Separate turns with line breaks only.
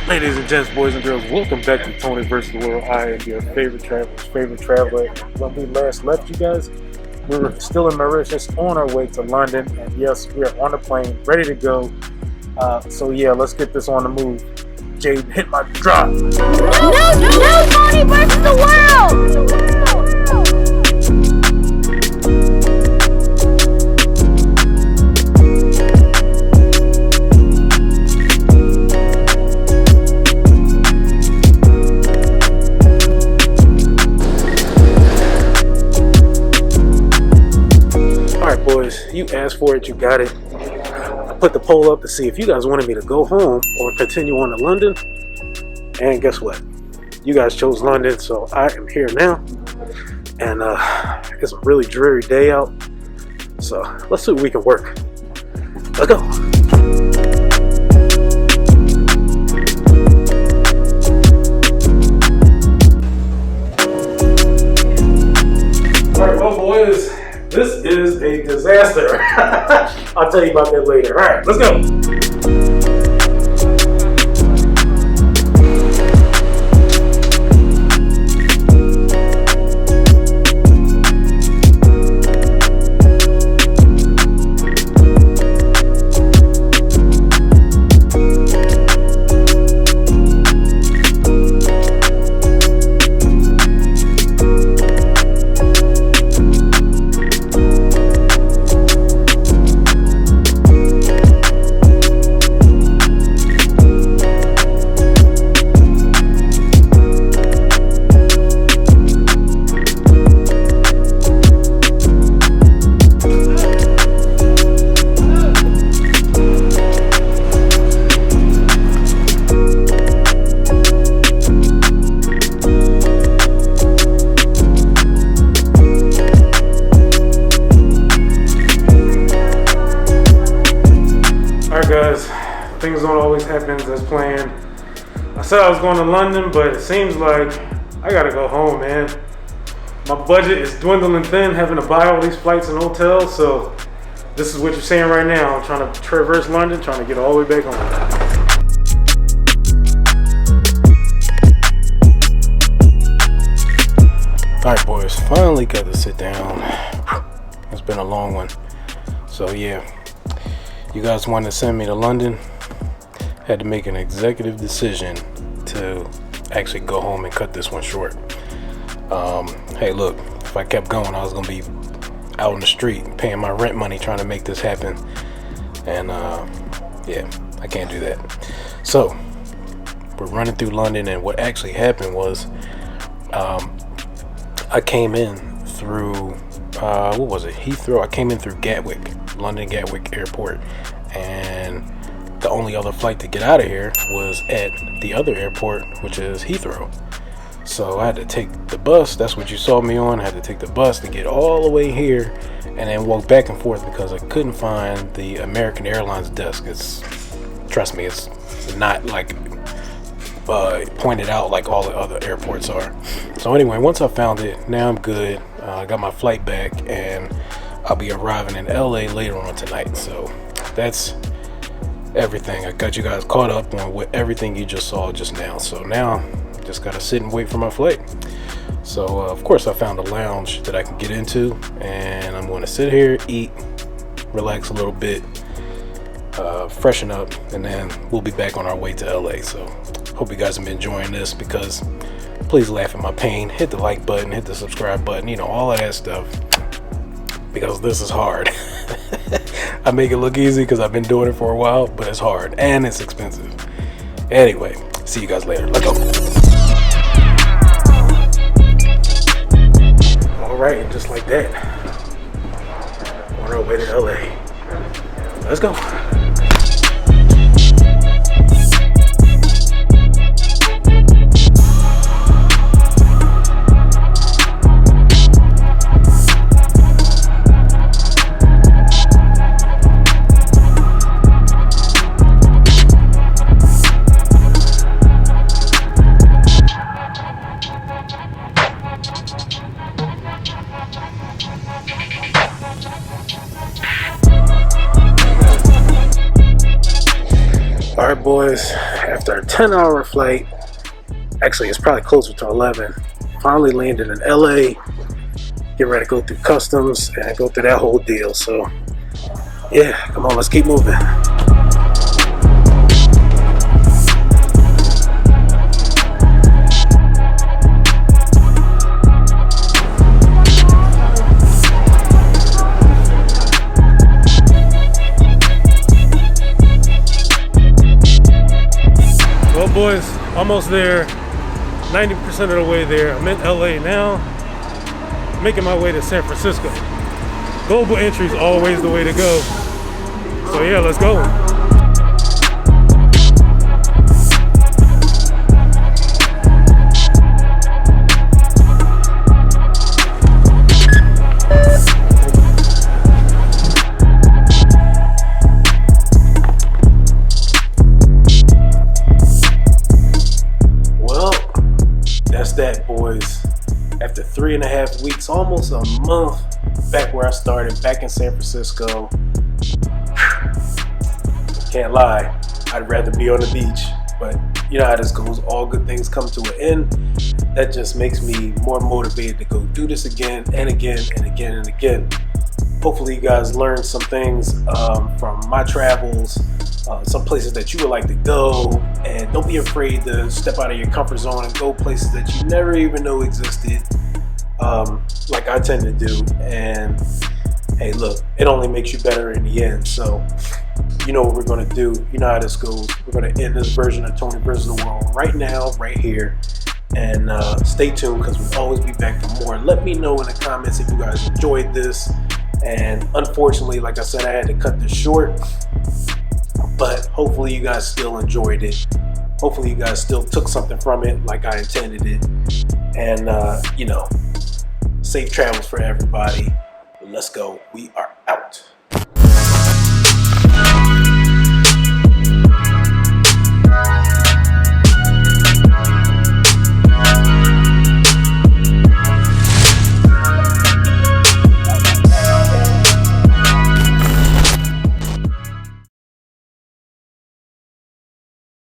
Ladies and gents, boys and girls, welcome back to Tony vs. the World. I am your favorite traveler. When we last left you guys, we were still in Mauritius on our way to London, and yes, we are on the plane, ready to go. So yeah, let's get this on the move. Jade, hit my drop.
No, Tony vs. the World!
You asked for it, you got it. I put the poll up to see if you guys wanted me to go home or continue on to London. And guess what? You guys chose London, so I am here now. And it's a really dreary day out. So let's see what we can work. Let's go. Alright, well boys. This is a disaster. I'll tell you about that later. All right, let's go. Guys, things don't always happen as planned. I said I was going to London, but it seems like I gotta go home, man. My budget is dwindling thin, having to buy all these flights and hotels, so this is what you're seeing right now. I'm trying to traverse London, trying to get all the way back home. Alright boys, finally got to sit down. It's been a long one. So yeah. You guys wanted to send me to London. Had to make an executive decision to actually go home and cut this one short. Hey, look, if I kept going, I was gonna be out in the street paying my rent money trying to make this happen. And yeah, I can't do that. So we're running through London, and what actually happened was I came in through what was it? Heathrow. I came in through London Gatwick Airport, and the only other flight to get out of here was at the other airport, which is Heathrow. So I had to take the bus. That's what you saw me on. I had to take the bus to get all the way here and then walk back and forth because I couldn't find the American Airlines desk. Trust me, it's not like pointed out like all the other airports are. So anyway, once I found it, now I'm good. I got my flight back, and I'll be arriving in LA later on tonight. So that's everything. I got you guys caught up on what everything you just saw just now. So now just gotta sit and wait for my flight. So of course I found a lounge that I can get into, and I'm going to sit here, eat, relax a little bit, freshen up, and then we'll be back on our way to LA. So hope you guys have been enjoying this, because please laugh at my pain. Hit the like button, hit the subscribe button, you know, all of that stuff, because this is hard. I make it look easy because I've been doing it for a while, but it's hard and it's expensive. Anyway, see you guys later. Let's go. All right, and just like that, on our way to LA. Let's go. after a 10-hour flight, actually it's probably closer to 11, finally landed in LA, get ready to go through customs and go through that whole deal. So yeah, come on, let's keep moving. Well, boys, almost there, 90% of the way there. I'm in LA now, making my way to San Francisco. Global entry is always the way to go. So yeah, let's go. Well, that's that, boys. After 3.5 weeks, almost a month, back where I started, back in San Francisco. Can't lie, I'd rather be on the beach, but you know how this goes. All good things come to an end. That just makes me more motivated to go do this again and again and again and again. Hopefully you guys learned some things from my travels, some places that you would like to go, and don't be afraid to step out of your comfort zone and go places that you never even know existed, like I tend to do. And hey, look, it only makes you better in the end. So you know what we're going to do. You know how this goes. We're going to end this version of Tony versus the World right now, right here. And stay tuned, because we'll always be back for more. Let me know in the comments if you guys enjoyed this. And unfortunately, like I said, I had to cut this short. But hopefully you guys still enjoyed it. Hopefully you guys still took something from it like I intended it. And, you know, safe travels for everybody. Let's go. We are out.